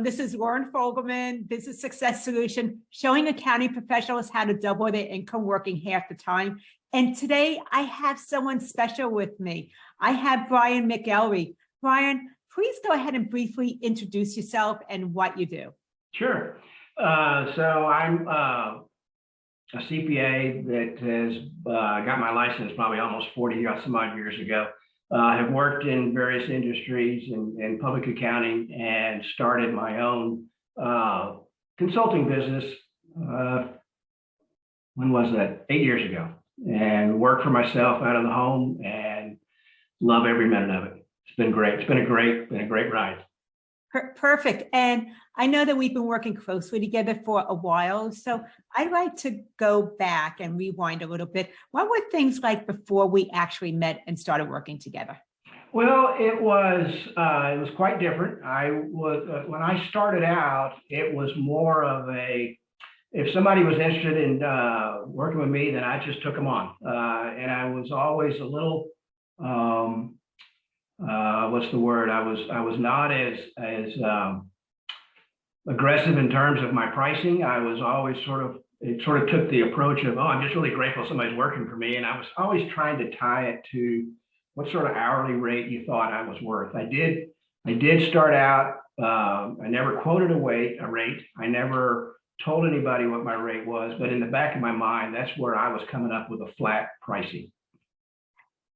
This is Loren Fogelman, Business Success Solution, showing accounting professionals how to double their income working half the time. And today I have someone special with me. I have Brian McElry. Brian, please go ahead and briefly introduce yourself and what you do. Sure. So I'm a CPA that has got my license probably almost 40 some odd years ago. I have worked in various industries in public accounting and started my own consulting business. When was that? 8 years ago, and worked for myself out of the home and love every minute of it. It's been great. It's been a great ride. Perfect. And I know that we've been working closely together for a while, so I'd like to go back and rewind a little bit. What were things like before we actually met and started working together? Well, it was quite different. When I started out, it was more of a, if somebody was interested in working with me, then I just took them on, and I was always a little. What's the word? I was not as aggressive in terms of my pricing. I was always sort of took the approach of, oh, I'm just really grateful somebody's working for me. And I was always trying to tie it to what sort of hourly rate you thought I was worth. I did start out, I never quoted a rate. I never told anybody what my rate was, but in the back of my mind, that's where I was coming up with a flat pricing.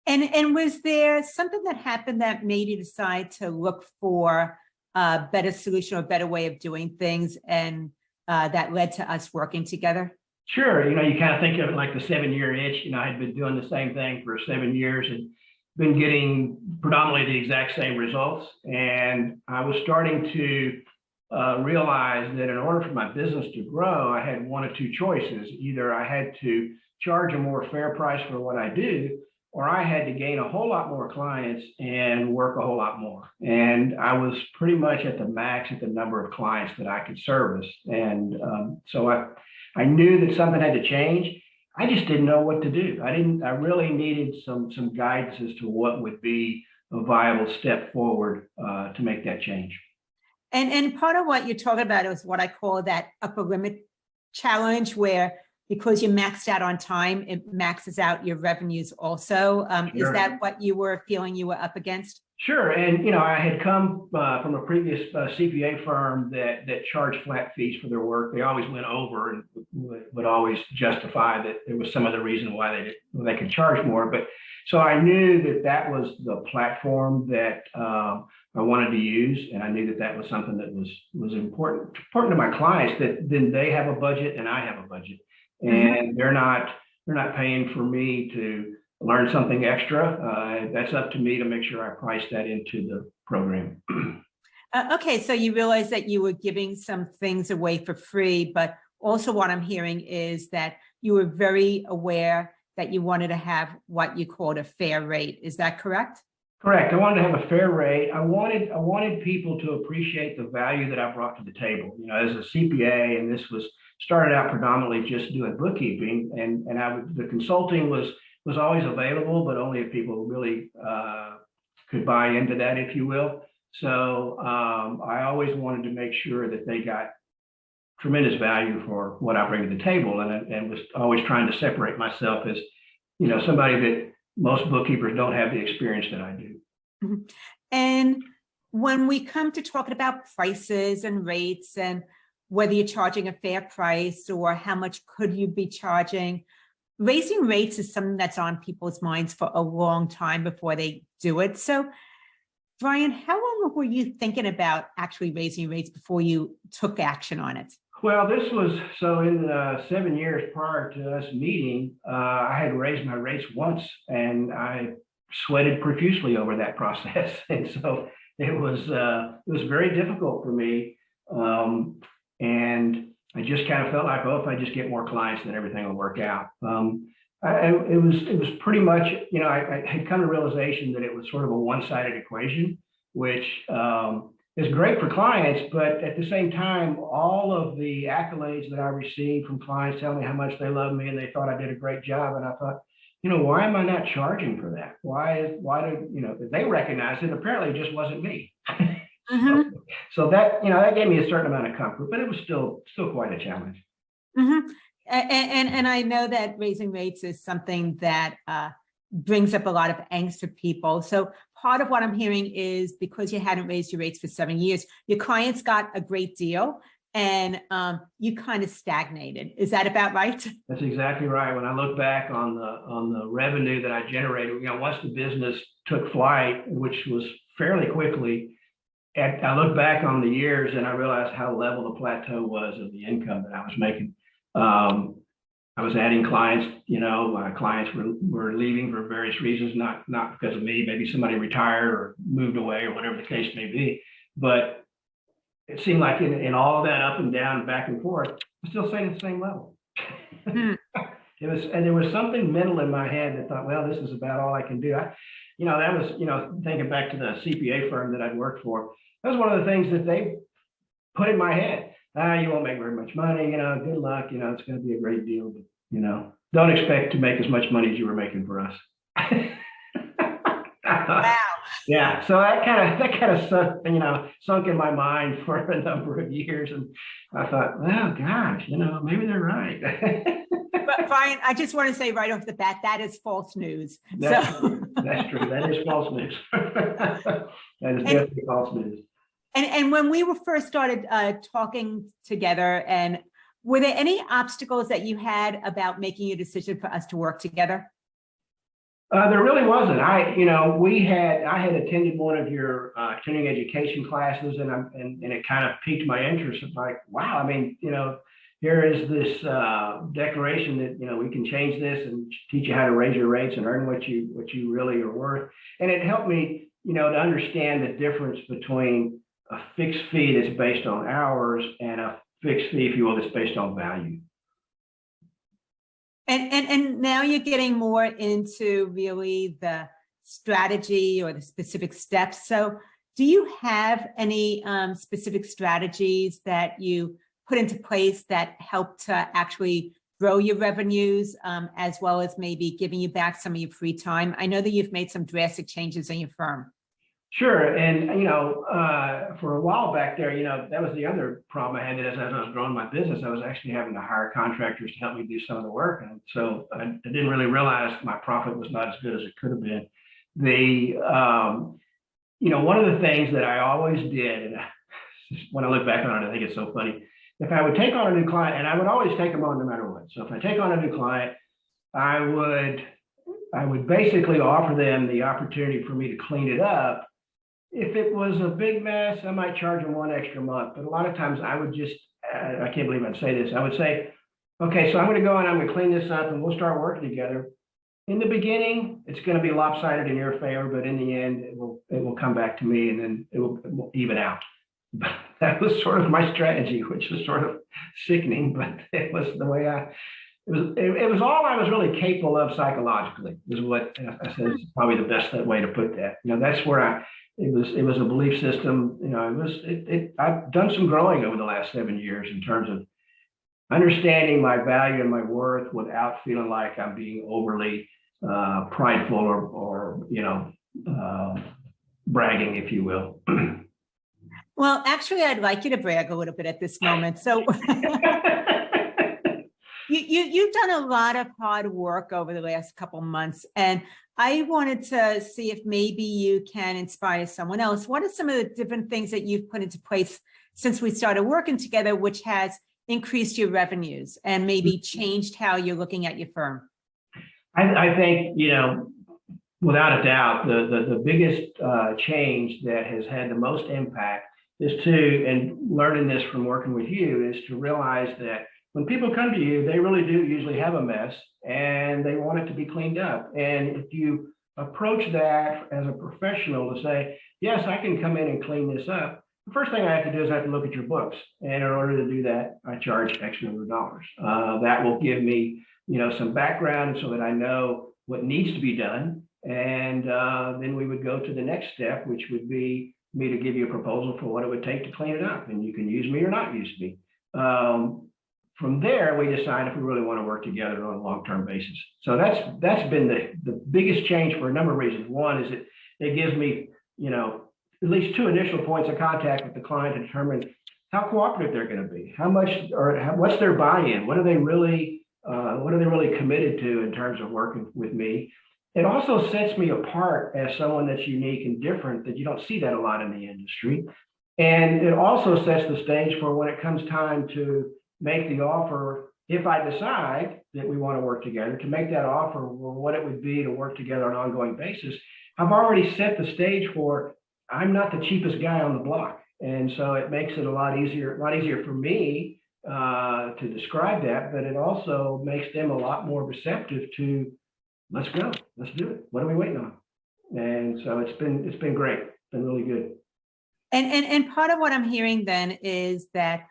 And was there something that happened that made you decide to look for a better solution or a better way of doing things, and that led to us working together? Sure. You kind of think of it like the 7-year itch. I had been doing the same thing for 7 years and been getting predominantly the exact same results. And I was starting to realize that in order for my business to grow, I had one of two choices. Either I had to charge a more fair price for what I do, or I had to gain a whole lot more clients and work a whole lot more. And I was pretty much at the max at the number of clients that I could service. And so I knew that something had to change. I just didn't know what to do. I really needed some guidance as to what would be a viable step forward to make that change. And part of what you're talking about is what I call that upper limit challenge, where because you maxed out on time, it maxes out your revenues also. Sure. Is that what you were feeling you were up against? Sure. And, I had come from a previous CPA firm that charged flat fees for their work. They always went over and would always justify that there was some other reason why they could charge more. But so I knew that was the platform that I wanted to use. And I knew that was something that was important to my clients, that then they have a budget and I have a budget. And they're not paying for me to learn something extra. That's up to me to make sure I price that into the program. Okay, so you realize that you were giving some things away for free, but also what I'm hearing is that you were very aware that you wanted to have what you called a fair rate. Is that correct? Correct. I wanted to have a fair rate. I wanted people to appreciate the value that I brought to the table. As a CPA, and this started out predominantly just doing bookkeeping, and the consulting was always available, but only if people really could buy into that, if you will. So I always wanted to make sure that they got tremendous value for what I bring to the table, and was always trying to separate myself as somebody that most bookkeepers don't have the experience that I do. And when we come to talking about prices and rates and whether you're charging a fair price or how much could you be charging, raising rates is something that's on people's minds for a long time before they do it. So, Brian, how long were you thinking about actually raising rates before you took action on it? Well, this was, so in the 7 years prior to us meeting, I had raised my rates once, and I sweated profusely over that process. And so it was very difficult for me. And I just kind of felt like, oh, if I just get more clients, then everything will work out. It was pretty much, I had come to realization that it was sort of a one-sided equation, which is great for clients, but at the same time, all of the accolades that I received from clients telling me how much they love me and they thought I did a great job, and I thought, why am I not charging for that? Why do they recognize it? Apparently, it just wasn't me. Mhm. So that, that gave me a certain amount of comfort, but it was still quite a challenge. Mhm. And I know that raising rates is something that brings up a lot of angst for people. So part of what I'm hearing is because you hadn't raised your rates for 7 years, your clients got a great deal and you kind of stagnated. Is that about right? That's exactly right. When I look back on the revenue that I generated, once the business took flight, which was fairly quickly, and I look back on the years and I realized how level the plateau was of the income that I was making. I was adding clients, my clients were leaving for various reasons, not because of me, maybe somebody retired or moved away or whatever the case may be. But it seemed like in all that up and down, back and forth, I'm still staying at the same level. Hmm. And there was something mental in my head that thought, well, this is about all I can do. That was, thinking back to the CPA firm that I'd worked for, that was one of the things that they put in my head. You won't make very much money, good luck, it's going to be a great deal, but, don't expect to make as much money as you were making for us. Wow. Yeah, so that kind of sunk in my mind for a number of years, and I thought, well, gosh, maybe they're right. But Brian, I just want to say right off the bat, that is false news. That's true. That's true. That is false news. That is definitely false news. And when we were first started talking together, and were there any obstacles that you had about making a decision for us to work together? There really wasn't. I had attended one of your continuing education classes, and it kind of piqued my interest. It's like, wow, here is this declaration that we can change this and teach you how to raise your rates and earn what you really are worth. And it helped me, to understand the difference between a fixed fee that's based on hours and a fixed fee, if you will, that's based on value. And now you're getting more into really the strategy or the specific steps. So do you have any specific strategies that you put into place that help to actually grow your revenues, as well as maybe giving you back some of your free time? I know that you've made some drastic changes in your firm. Sure. And, for a while back there, that was the other problem I had, as I was growing my business, I was actually having to hire contractors to help me do some of the work. And so I didn't really realize my profit was not as good as it could have been. One of the things that I always did, and when I look back on it, I think it's so funny. If I would take on a new client, and I would always take them on no matter what. So if I take on a new client, I would basically offer them the opportunity for me to clean it up. If it was a big mess, I might charge them one extra month. But a lot of times I would just, I can't believe I'd say this. I would say, okay, so I'm going to go and I'm going to clean this up and we'll start working together. In the beginning, it's going to be lopsided in your favor, but in the end, it will come back to me, and then it will even out. But that was sort of my strategy, which was sort of sickening, but it was the way it was all I was really capable of psychologically, is what I said is probably the best way to put that. That's where it was a belief system. I've done some growing over the last 7 years in terms of understanding my value and my worth without feeling like I'm being overly prideful or bragging, if you will. Well, actually, I'd like you to brag a little bit at this moment. So you've done a lot of hard work over the last couple months, and I wanted to see if maybe you can inspire someone else. What are some of the different things that you've put into place since we started working together, which has increased your revenues and maybe changed how you're looking at your firm? I think, without a doubt, the biggest change that has had the most impact is and learning this from working with you, is to realize that when people come to you, they really do usually have a mess and they want it to be cleaned up. And if you approach that as a professional to say, yes, I can come in and clean this up, the first thing I have to do is I have to look at your books. And in order to do that, I charge X number of dollars. That will give me, some background so that I know what needs to be done. And then we would go to the next step, which would be me to give you a proposal for what it would take to clean it up. And you can use me or not use me. From there, we decide if we really want to work together on a long-term basis. So that's been the biggest change for a number of reasons. One is it gives me, at least 2 initial points of contact with the client to determine how cooperative they're going to be, how much, or what's their buy-in, what are they really committed to in terms of working with me. It also sets me apart as someone that's unique and different, that you don't see that a lot in the industry. And it also sets the stage for when it comes time to make the offer, if I decide that we want to work together, to make that offer, or what it would be to work together on an ongoing basis. I've already set the stage for, I'm not the cheapest guy on the block. And so it makes it a lot easier for me to describe that, but it also makes them a lot more receptive to, let's go, let's do it. What are we waiting on? And so it's been great. It's been really good. And part of what I'm hearing then is that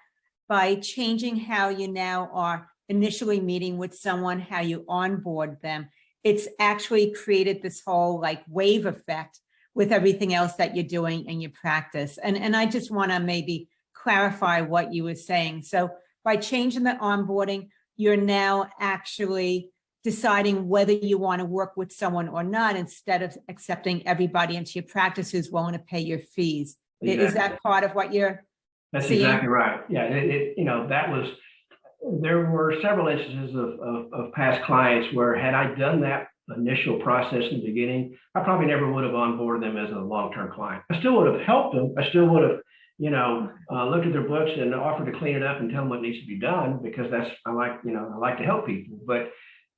by changing how you now are initially meeting with someone, how you onboard them, it's actually created this whole like wave effect with everything else that you're doing in your practice. And I just want to maybe clarify what you were saying. So by changing the onboarding, you're now actually deciding whether you want to work with someone or not, instead of accepting everybody into your practice who's willing to pay your fees. Exactly. Is that part of what you're That's seeing? Exactly right. Yeah, there were several instances of past clients where, had I done that initial process in the beginning, I probably never would have onboarded them as a long-term client. I still would have helped them. I still would have, looked at their books and offered to clean it up and tell them what needs to be done, because I like to help people. But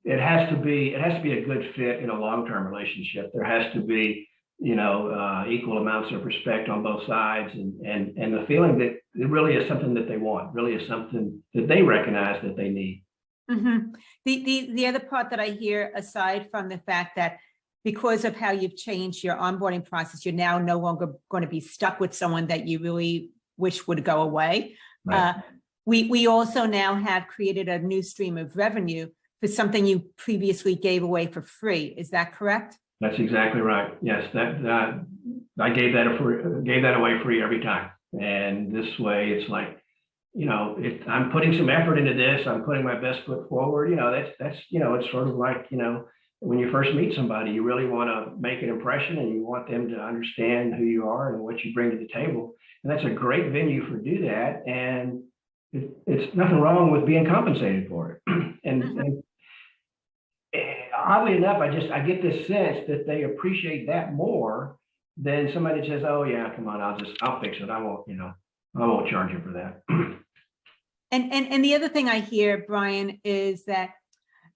it has to be a good fit in a long-term relationship. There has to be, equal amounts of respect on both sides, and the feeling that it really is something that they want, really is something that they recognize that they need. Mm-hmm. The other part that I hear, aside from the fact that because of how you've changed your onboarding process, you're now no longer going to be stuck with someone that you really wish would go away. Right. We also now have created a new stream of revenue for something you previously gave away for free. Is that correct? That's exactly right. Yes, I gave that away free every time. And this way, it's like, I'm putting some effort into this. I'm putting my best foot forward. It's sort of like, when you first meet somebody, you really want to make an impression, and you want them to understand who you are and what you bring to the table. And that's a great venue for do that. And it's nothing wrong with being compensated for it. And oddly enough, I get this sense that they appreciate that more than somebody says, "Oh yeah, come on, I'll fix it. I won't charge you for that." And the other thing I hear, Brian, is that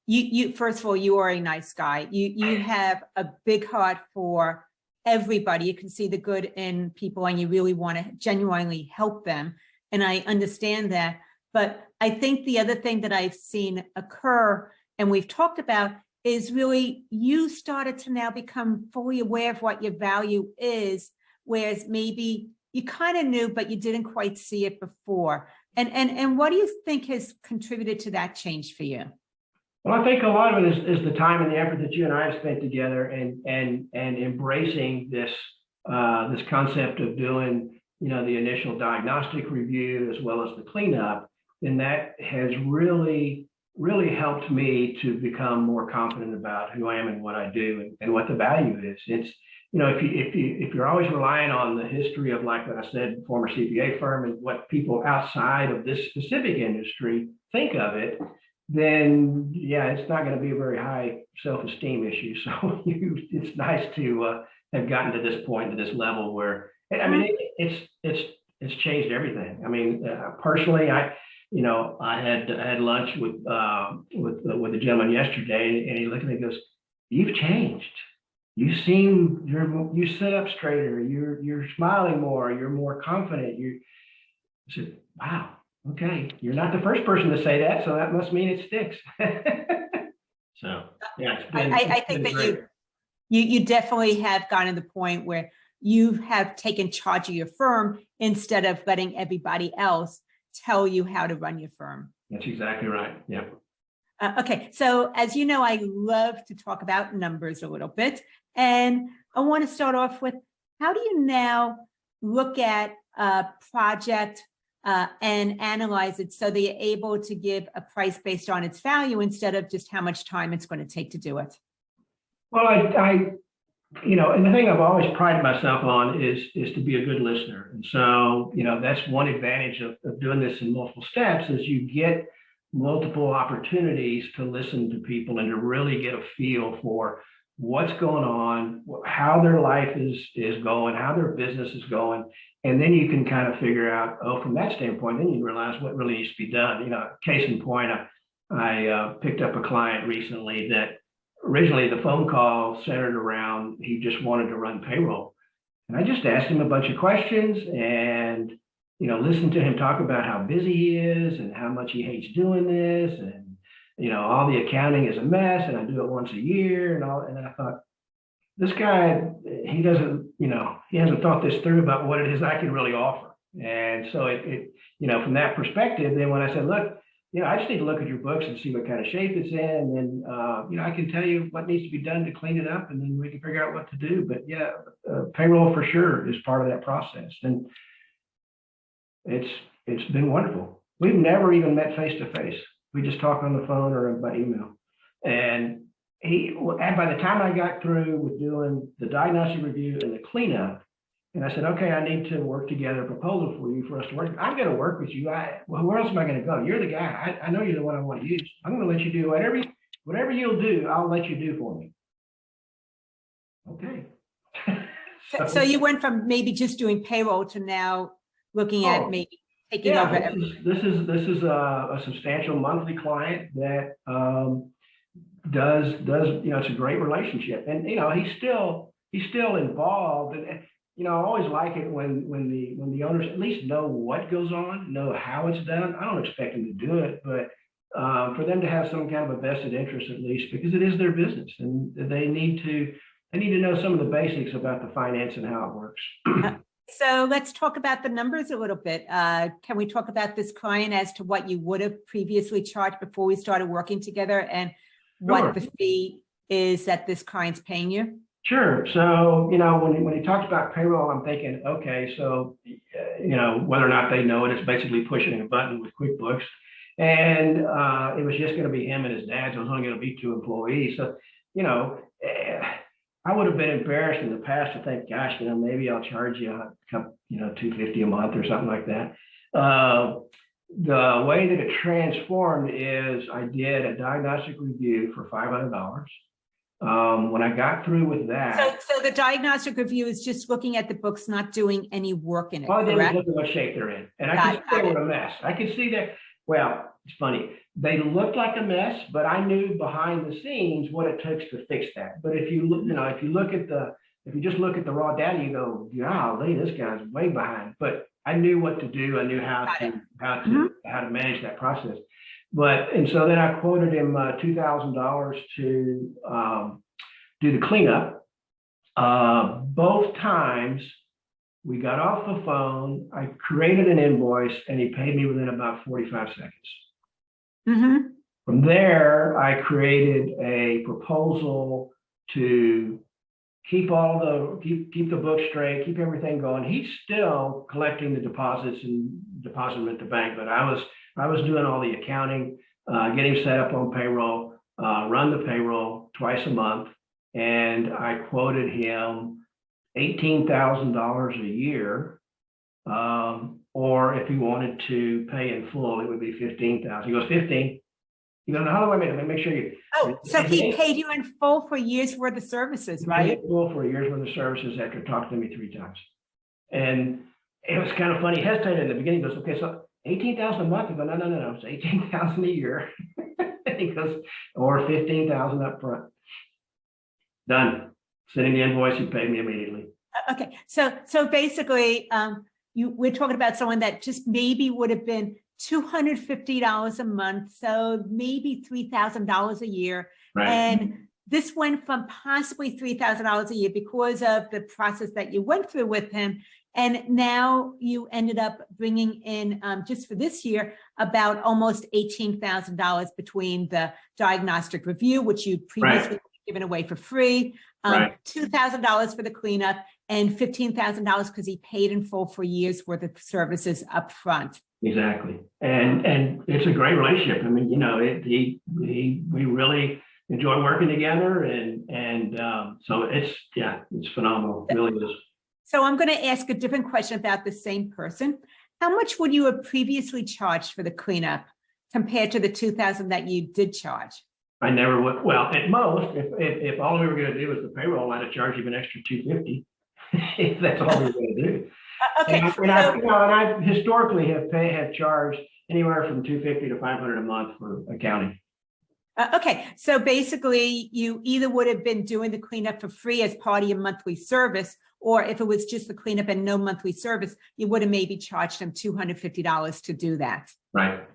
you first of all, you are a nice guy. You have a big heart for everybody. You can see the good in people, and you really want to genuinely help them. And I understand that. But I think the other thing that I've seen occur, and we've talked about, is really you started to now become fully aware of what your value is, whereas maybe you kind of knew, but you didn't quite see it before. And what do you think has contributed to that change for you? Well, I think a lot of it is the time and the effort that you and I have spent together, and embracing this concept of doing, the initial diagnostic review as well as the cleanup. And that has really helped me to become more confident about who I am and what I do, and what the value is. It's, if you're always relying on the history of, like what I said, former CPA firm, and what people outside of this specific industry think of it, then yeah, it's not going to be a very high self-esteem issue. So it's nice to have gotten to this point, to this level where, I mean, it's changed everything. I mean, personally, I had lunch with the gentleman yesterday, and he looked at me and goes, "You've changed. You sit up straighter. You're smiling more. You're more confident." I said, "Wow, okay. You're not the first person to say that, so that must mean it sticks." So yeah, I think that you definitely have gotten to the point where you have taken charge of your firm instead of letting everybody else tell you how to run your firm. That's exactly right. Yeah. Okay, so as you know, I love to talk about numbers a little bit, and I want to start off with, how do you now look at a project and analyze it so that you're able to give a price based on its value instead of just how much time it's going to take to do it? Well, And the thing I've always prided myself on is to be a good listener. And so, that's one advantage of doing this in multiple steps is you get multiple opportunities to listen to people and to really get a feel for what's going on, how their life is going, how their business is going. And then you can kind of figure out, from that standpoint, then you realize what really needs to be done. Case in point, I picked up a client recently that originally the phone call centered around, he just wanted to run payroll. And I just asked him a bunch of questions and, listened to him talk about how busy he is and how much he hates doing this. And, all the accounting is a mess and I do it once a year and all. And then I thought, this guy, he doesn't, he hasn't thought this through about what it is I can really offer. And so from that perspective, then when I said, look, I just need to look at your books and see what kind of shape it's in. And then, I can tell you what needs to be done to clean it up and then we can figure out what to do. But yeah, payroll for sure is part of that process. And it's been wonderful. We've never even met face to face. We just talk on the phone or by email. And by the time I got through with doing the diagnostic review and the cleanup, and I said, okay, I need to work together a proposal for us to work. I'm going to work with you. Where else am I going to go? You're the guy. I know you're the one I want to use. I'm going to let you do whatever you'll do. I'll let you do for me. Okay. So you went from maybe just doing payroll to now looking at maybe taking over everything. This is a substantial monthly client that does it's a great relationship, and he's still involved. And I always like it when the owners at least know what goes on, know how it's done. I don't expect them to do it, but for them to have some kind of a vested interest at least, because it is their business, and they need to know some of the basics about the finance and how it works. So let's talk about the numbers a little bit. Can we talk about this client as to what you would have previously charged before we started working together, and what the fee is that this client's paying you? Sure. So, when he talks about payroll, I'm thinking, okay, so, whether or not they know it, it's basically pushing a button with QuickBooks. And it was just going to be him and his dad. So it was only going to be 2 employees. So, I would have been embarrassed in the past to think, gosh, maybe I'll charge you, $250 a month or something like that. The way that it transformed is I did a diagnostic review for $500. When I got through with that. So the diagnostic review is just looking at the books, not doing any work in it. All I did was look at what shape they're in. And I could see they were a mess. I could see that. Well, it's funny. They looked like a mess, but I knew behind the scenes what it took to fix that. But if you look, if you just look at the raw data, you go, golly, this guy's way behind. But I knew what to do. I knew how to manage that process. And so then I quoted him $2,000 to do the cleanup. Both times we got off the phone, I created an invoice, and he paid me within about 45 seconds. Mm-hmm. From there, I created a proposal to keep the book straight, keep everything going. He's still collecting the deposits and depositing them at the bank, but I was doing all the accounting, getting set up on payroll, run the payroll twice a month, and I quoted him $18,000 a year, or if he wanted to pay in full, it would be $15,000. He goes, 15. You go, no, wait a minute, let me make sure you. Oh, so he paid you in full for a year's worth of services, right? He paid full for a year's worth of services after talking to me 3 times. And it was kind of funny. He hesitated in the beginning. He goes, okay, so 18,000 a month. I go, no, it's 18,000 a year. He goes, or 15,000 up front. Done. Sending the invoice, he paid me immediately. Okay, so basically, we're talking about someone that just maybe would have been $250 a month, so maybe $3,000 a year. Right. And this went from possibly $3,000 a year because of the process that you went through with him. And now you ended up bringing in, just for this year, about almost $18,000 between the diagnostic review, which you previously given away for free, $2,000 for the cleanup, and $15,000 because he paid in full for years worth of services up front. Exactly. And it's a great relationship. I mean, we really enjoy working together. So it's phenomenal. It really is. So I'm going to ask a different question about the same person. How much would you have previously charged for the cleanup compared to the $2,000 that you did charge? I never would. Well, at most, if all we were going to do was the payroll, I'd have charged you an extra $250. If that's all we were going to do. Okay. I historically have charged anywhere from $250 to $500 a month for accounting. Okay, so basically you either would have been doing the cleanup for free as part of your monthly service, or if it was just the cleanup and no monthly service, you would have maybe charged them $250 to do that. Right.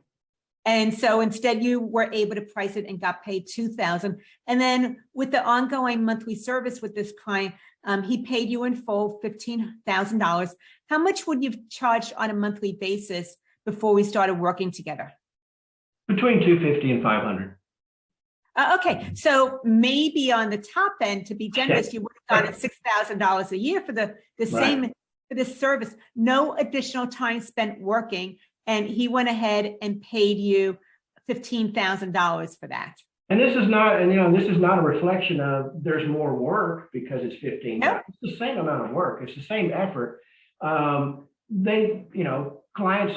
And so instead you were able to price it and got paid $2,000. And then with the ongoing monthly service with this client, he paid you in full $15,000. How much would you charge on a monthly basis before we started working together? Between $250 and $500. Okay, so maybe on the top end, to be generous, you would have gotten $6,000 a year for the same for this service, no additional time spent working, and he went ahead and paid you $15,000 for that. And this is not, this is not a reflection of there's more work because it's $15,000. Nope. It's the same amount of work. It's the same effort. Clients.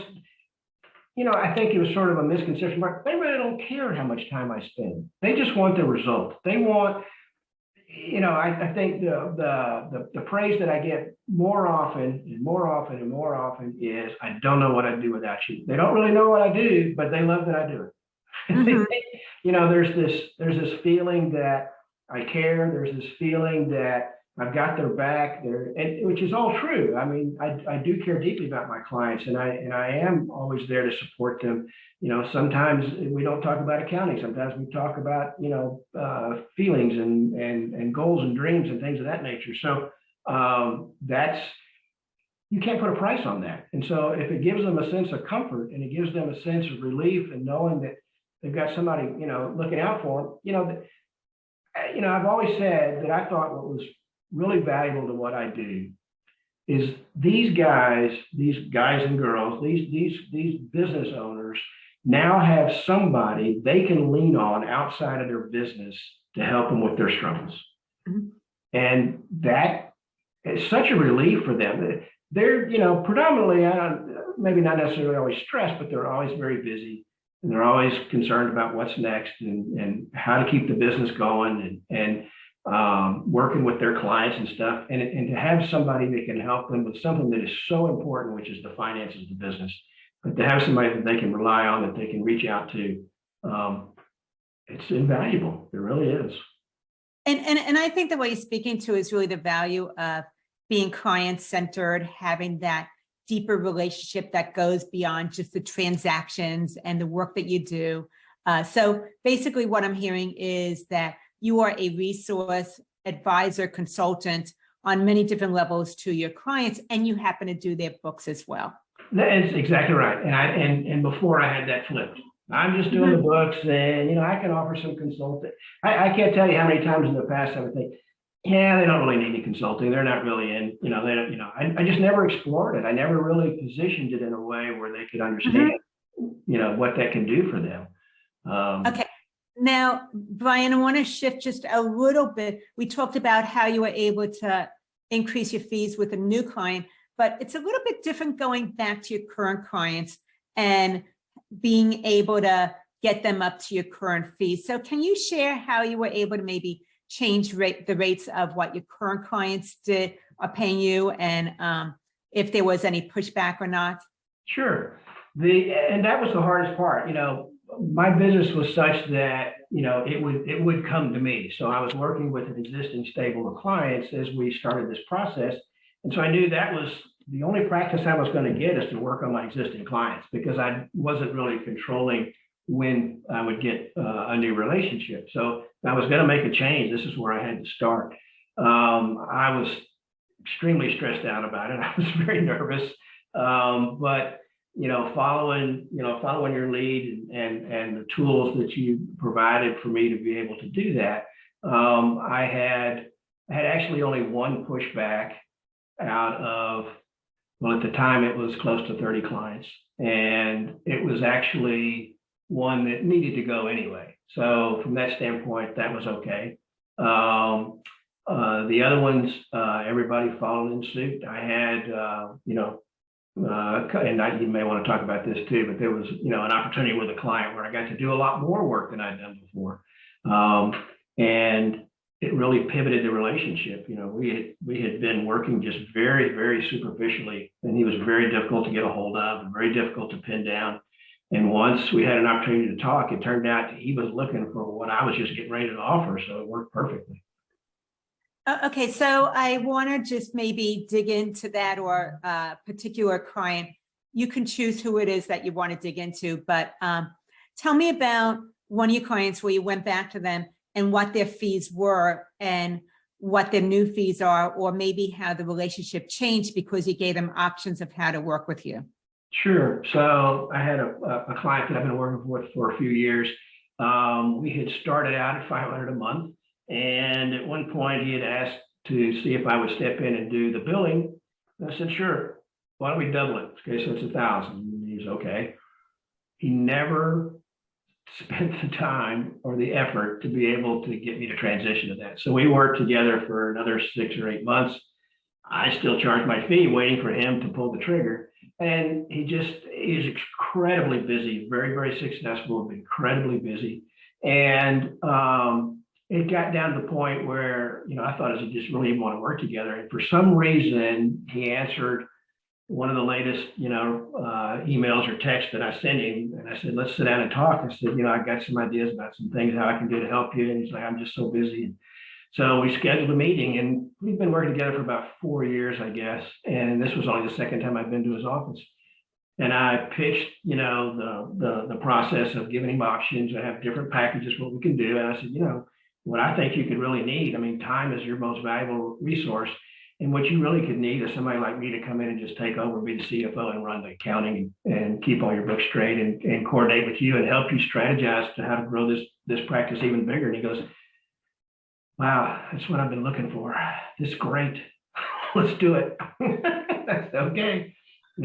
I think it was sort of a misconception. They really don't care how much time I spend. They just want the result. They want, I think the praise that I get more often and more often and more often is, I don't know what I'd do without you. They don't really know what I do, but they love that I do it. Mm-hmm. There's this feeling that I care. There's this feeling that I've got their back there, and which is all true. I mean, I do care deeply about my clients, and I am always there to support them. Sometimes we don't talk about accounting. Sometimes we talk about feelings and goals and dreams and things of that nature. So you can't put a price on that. And so if it gives them a sense of comfort and it gives them a sense of relief and knowing that they've got somebody looking out for them, I've always said that I thought what was really valuable to what I do is these guys and girls, these business owners now have somebody they can lean on outside of their business to help them with their struggles. Mm-hmm. And that is such a relief for them. They're, predominantly, maybe not necessarily always stressed, but they're always very busy. And they're always concerned about what's next and how to keep the business going and working with their clients and stuff, and to have somebody that can help them with something that is so important, which is the finances of the business, but to have somebody that they can rely on, that they can reach out to, it's invaluable. It really is. And I think the way you're speaking to is really the value of being client-centered, having that deeper relationship that goes beyond just the transactions and the work that you do. So basically what I'm hearing is that you are a resource, advisor, consultant on many different levels to your clients, and you happen to do their books as well. That's exactly right. And before I had that flipped. I'm just doing the books, and I can offer some consulting. I can't tell you how many times in the past I would think, yeah, they don't really need any consulting. They're not really in, I just never explored it. I never really positioned it in a way where they could understand, what that can do for them. Okay. Now, Brian, I want to shift just a little bit. We talked about how you were able to increase your fees with a new client, but it's a little bit different going back to your current clients and being able to get them up to your current fees. So can you share how you were able to maybe change the rates of what your current clients are paying you, and if there was any pushback or not? Sure. And that was the hardest part. My business was such that, it would come to me. So I was working with an existing stable of clients as we started this process. And so I knew that was the only practice I was going to get, is to work on my existing clients, because I wasn't really controlling when I would get a new relationship. So if I was going to make a change, this is where I had to start. I was extremely stressed out about it. I was very nervous, but following your lead and the tools that you provided for me to be able to do that, I had actually only one pushback out of, well, at the time it was close to 30 clients, and it was actually one that needed to go anyway. So from that standpoint, that was okay. The other ones, everybody followed in suit. I had, and you may want to talk about this too, but there was, an opportunity with a client where I got to do a lot more work than I'd done before. And it really pivoted the relationship. We had been working just very, very superficially, and he was very difficult to get a hold of and very difficult to pin down. And once we had an opportunity to talk, it turned out he was looking for what I was just getting ready to offer. So it worked perfectly. Okay, so I want to just maybe dig into that or a particular client. You can choose who it is that you want to dig into, but tell me about one of your clients where you went back to them and what their fees were and what their new fees are, or maybe how the relationship changed because you gave them options of how to work with you. Sure. So I had a client that I've been working with for a few years. We had started out at $500 a month. And at one point he had asked to see if I would step in and do the billing. And I said, sure, why don't we double it? Okay, so it's 1,000. And he's okay. He never spent the time or the effort to be able to get me to transition to that. So we worked together for another 6 or 8 months. I still charged my fee, waiting for him to pull the trigger. And he's incredibly busy, very, very successful, incredibly busy. And it got down to the point where, I thought he just really didn't want to work together. And for some reason, he answered one of the latest, emails or texts that I sent him. And I said, let's sit down and talk. I said, I got some ideas about some things, how I can do to help you. And he's like, I'm just so busy. And so we scheduled a meeting, and we've been working together for about 4 years, I guess. And this was only the second time I've been to his office. And I pitched, the process of giving him options. I have different packages, what we can do. And I said, what I think you could really need, time is your most valuable resource. And what you really could need is somebody like me to come in and just take over, be the CFO and run the accounting and keep all your books straight and coordinate with you and help you strategize to how to grow this practice even bigger. And he goes, wow, that's what I've been looking for. This is great. Let's do it. That's okay.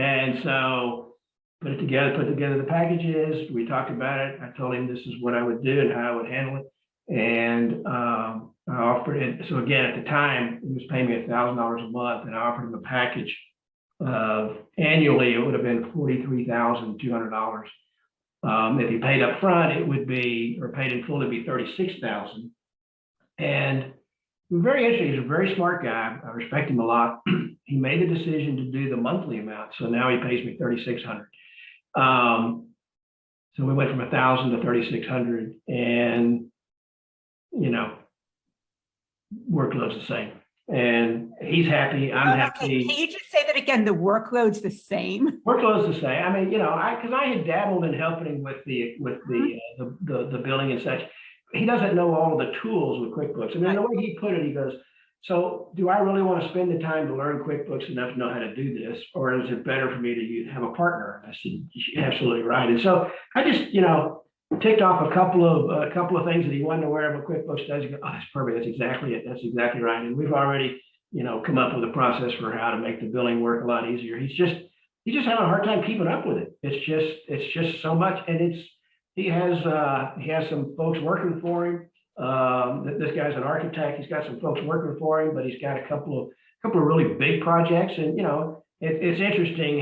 And so put together the packages. We talked about it. I told him this is what I would do and how I would handle it. And I offered it. So again, at the time, he was paying me $1,000 a month, and I offered him a package of annually, it would have been $43,200. If he paid up front, it would be, or paid in full, it'd be $36,000. And very interesting. He's a very smart guy. I respect him a lot. He made the decision to do the monthly amount, so now he pays me $3,600. So we went from 1,000 to 3,600, and workload's the same, and he's happy. I'm happy. Can you just say that again? The workload's the same. Workload's the same. Because I had dabbled in helping him with the billing and such. He doesn't know all the tools with QuickBooks. And then the way he put it, he goes, so do I really want to spend the time to learn QuickBooks enough to know how to do this? Or is it better for me to have a partner? And I said, you're absolutely right. And so I just, ticked off a couple of things that he wasn't aware of what QuickBooks does. He goes, oh, that's perfect. That's exactly it. That's exactly right. And we've already, come up with a process for how to make the billing work a lot easier. He's just having a hard time keeping up with it. It's just so much. And he has some folks working for him. This guy's an architect. He's got some folks working for him, but he's got a couple of really big projects. And it's interesting.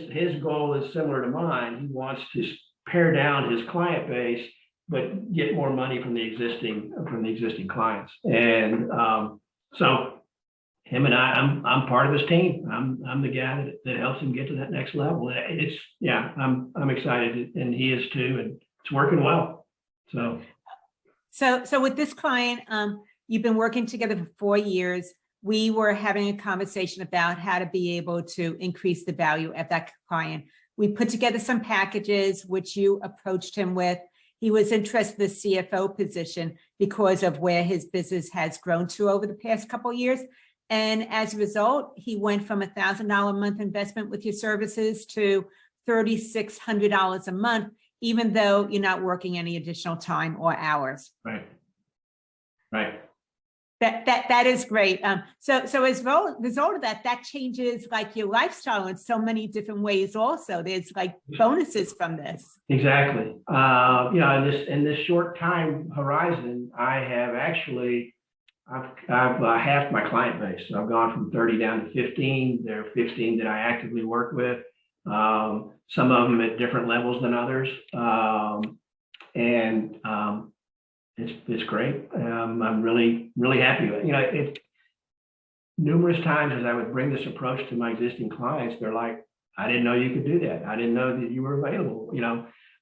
His goal is similar to mine. He wants to pare down his client base, but get more money from the existing clients. And so him and I'm part of his team. I'm the guy that helps him get to that next level. I'm excited, and he is too, and it's working well. So with this client, you've been working together for 4 years. We were having a conversation about how to be able to increase the value of that client. We put together some packages, which you approached him with. He was interested in the CFO position because of where his business has grown to over the past couple of years. And as a result, he went from $1,000 a month investment with your services to $3,600 a month, even though you're not working any additional time or hours. Right. That is great. So as a result of that, that changes like your lifestyle in so many different ways. Also, there's like bonuses from this. Exactly. In this short time horizon, I have actually I've halved my client base. So I've gone from 30 down to 15. There are 15 that I actively work with. Some of them at different levels than others, it's great. I'm really happy with it. Numerous times as I would bring this approach to my existing clients, they're like, "I didn't know you could do that. I didn't know that you were available."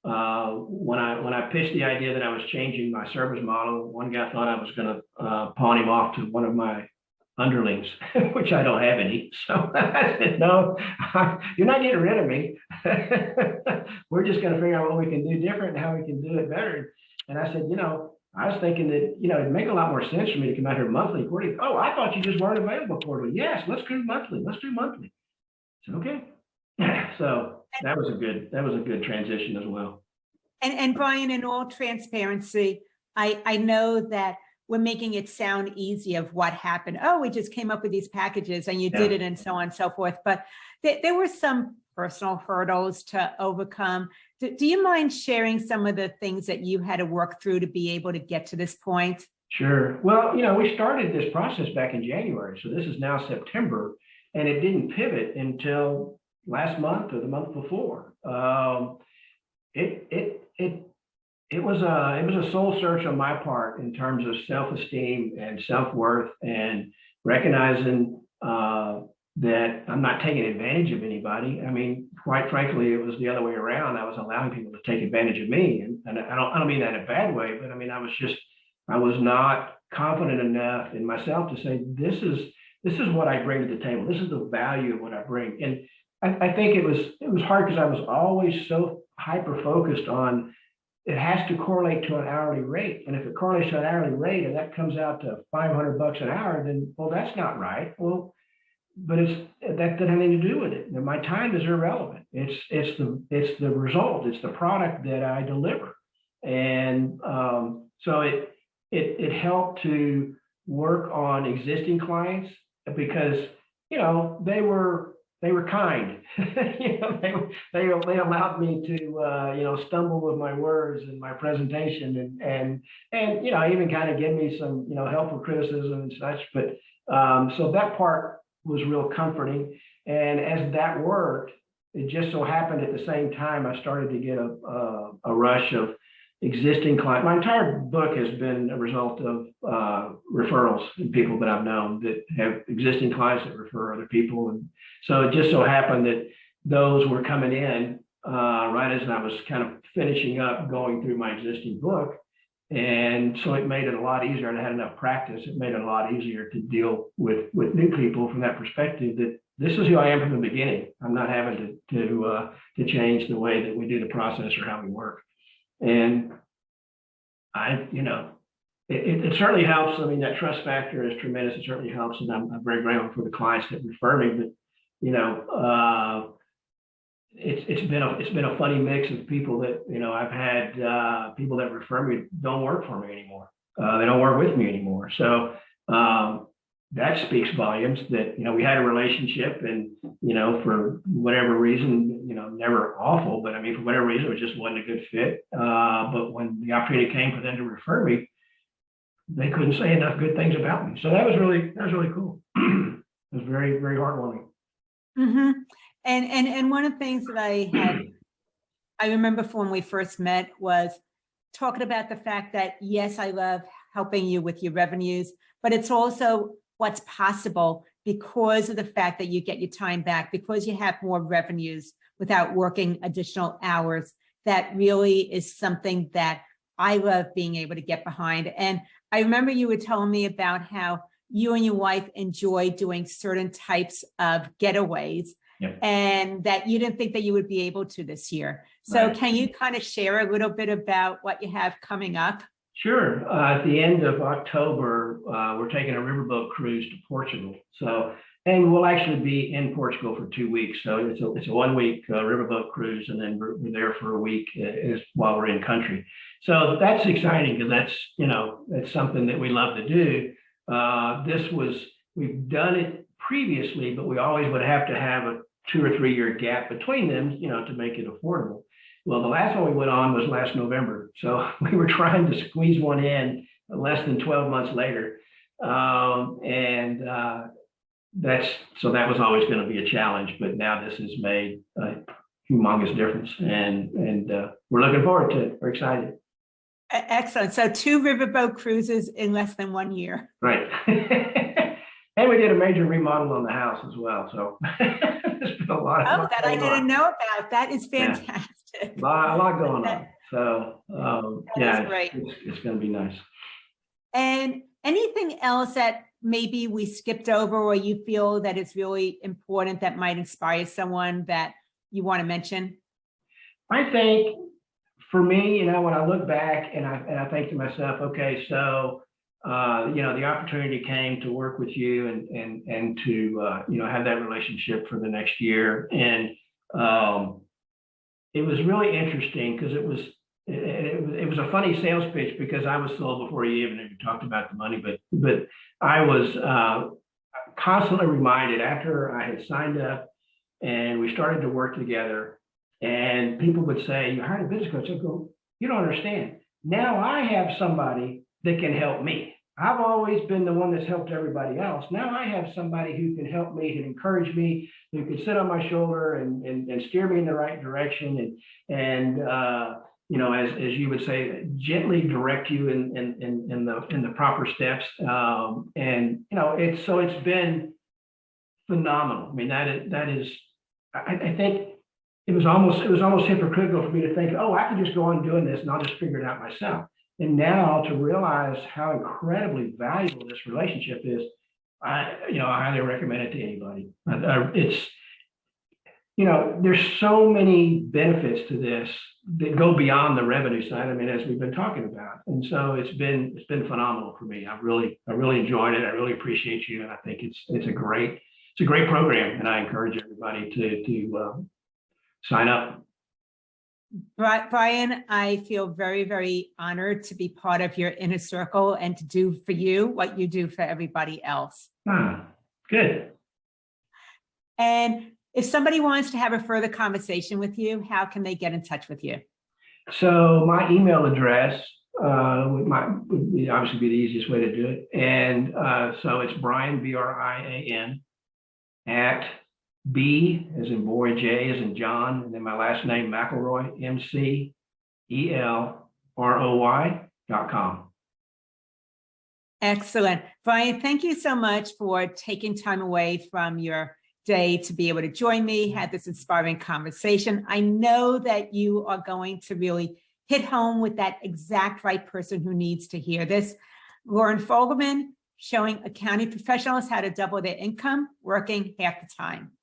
When I pitched the idea that I was changing my service model, one guy thought I was going to pawn him off to one of my underlings, which I don't have any. So I said, "No, you're not getting rid of me. We're just going to figure out what we can do different and how we can do it better." And I said, I was thinking that, it'd make a lot more sense for me to come out here monthly, quarterly. "Oh, I thought you just weren't available quarterly." "Yes, let's do monthly. Let's do monthly." I said, "Okay." So that was a good transition as well. And Brian, in all transparency, I know that we're making it sound easy of what happened. Oh, we just came up with these packages and you did it and so on and so forth. But there were some personal hurdles to overcome. Do you mind sharing some of the things that you had to work through to be able to get to this point? Sure. Well, we started this process back in January. So this is now September, and it didn't pivot until last month or the month before. It was a soul search on my part in terms of self-esteem and self-worth, and recognizing that I'm not taking advantage of anybody. I mean, quite frankly, it was the other way around. I was allowing people to take advantage of me, and I don't mean that in a bad way, but I mean I was not confident enough in myself to say this is what I bring to the table. This is the value of what I bring. And I think it was hard because I was always so hyper focused on it has to correlate to an hourly rate. And if it correlates to an hourly rate and that comes out to $500 an hour, then, well, that's not right. Well, but that doesn't have anything to do with it. My time is irrelevant. It's the result. It's the product that I deliver. And so it helped to work on existing clients because, they were kind. They allowed me to stumble with my words and my presentation and even kind of give me some helpful criticism and such. But so that part was real comforting. And as that worked, it just so happened at the same time I started to get a rush of existing clients. My entire book has been a result of referrals and people that I've known that have existing clients that refer other people. And so it just so happened that those were coming in right as I was kind of finishing up going through my existing book. And so it made it a lot easier, and I had enough practice. It made it a lot easier to deal with new people from that perspective, that this is who I am from the beginning. I'm not having to change the way that we do the process or how we work. And it certainly helps. I mean, that trust factor is tremendous. It certainly helps. And I'm very grateful for the clients that refer me, but it's been a funny mix of people that, I've had people that refer me don't work for me anymore. They don't work with me anymore. So that speaks volumes that, we had a relationship and, for whatever reason, never awful, but I mean, for whatever reason, it just wasn't a good fit. But when the opportunity came for them to refer me, they couldn't say enough good things about me. So that was really cool. It was very, very heartwarming. Mm-hmm. And one of the things that I remember from when we first met was talking about the fact that, yes, I love helping you with your revenues, but it's also what's possible because of the fact that you get your time back, because you have more revenues without working additional hours. That really is something that I love being able to get behind. And I remember you were telling me about how you and your wife enjoy doing certain types of getaways. Yep. And that you didn't think that you would be able to this year. So right. Can you kind of share a little bit about what you have coming up? Sure. At the end of October, we're taking a riverboat cruise to Portugal. So, and we'll actually be in Portugal for 2 weeks. So it's a 1 week riverboat cruise, and then we're there for a week while we're in country. So that's exciting because that's, that's something that we love to do. we've done it previously, but we always would have to have a 2 or 3 year gap between them, to make it affordable. Well, the last one we went on was last November. So we were trying to squeeze one in less than 12 months later. That was always going to be a challenge, but now this has made a humongous difference, and we're looking forward to it. We're excited. Excellent. So 2 riverboat cruises in less than 1 year. Right. And we did a major remodel on the house as well. So there's been a lot. That I didn't know about. That is fantastic. A lot going on. So great. It's going to be nice. And anything else that maybe we skipped over, or you feel that it's really important that might inspire someone that you want to mention? I think for me, when I look back and I think to myself, okay, so the opportunity came to work with you and to have that relationship for the next year, and it was really interesting because it was a funny sales pitch, because I was sold before you even talked about the money, but I was constantly reminded after I had signed up and we started to work together, and people would say, "You hired a business coach." I go, "You don't understand. Now I have somebody that can help me. I've always been the one that's helped everybody else. Now I have somebody who can help me, who can encourage me, who can sit on my shoulder and steer me in the right direction, and as you would say, gently direct you in the proper steps." It's been phenomenal. I mean, that is I think it was almost hypocritical for me to think, oh, I can just go on doing this and I'll just figure it out myself. And now to realize how incredibly valuable this relationship is, I highly recommend it to anybody. It's, there's so many benefits to this that go beyond the revenue side. I mean, as we've been talking about, and so it's been phenomenal for me. I really enjoyed it. I really appreciate you, and I think it's a great program, and I encourage everybody to sign up. Brian, I feel very, very honored to be part of your inner circle and to do for you what you do for everybody else. Good. And if somebody wants to have a further conversation with you, how can they get in touch with you? So my email address would be obviously be the easiest way to do it. And so it's Brian, BRIAN, at B as in boy, J as in John, and then my last name, McElroy, MCELROY.com. Excellent. Brian, thank you so much for taking time away from your day to be able to join me, have this inspiring conversation. I know that you are going to really hit home with that exact right person who needs to hear this. Loren Fogelman, showing accounting professionals how to double their income, working half the time.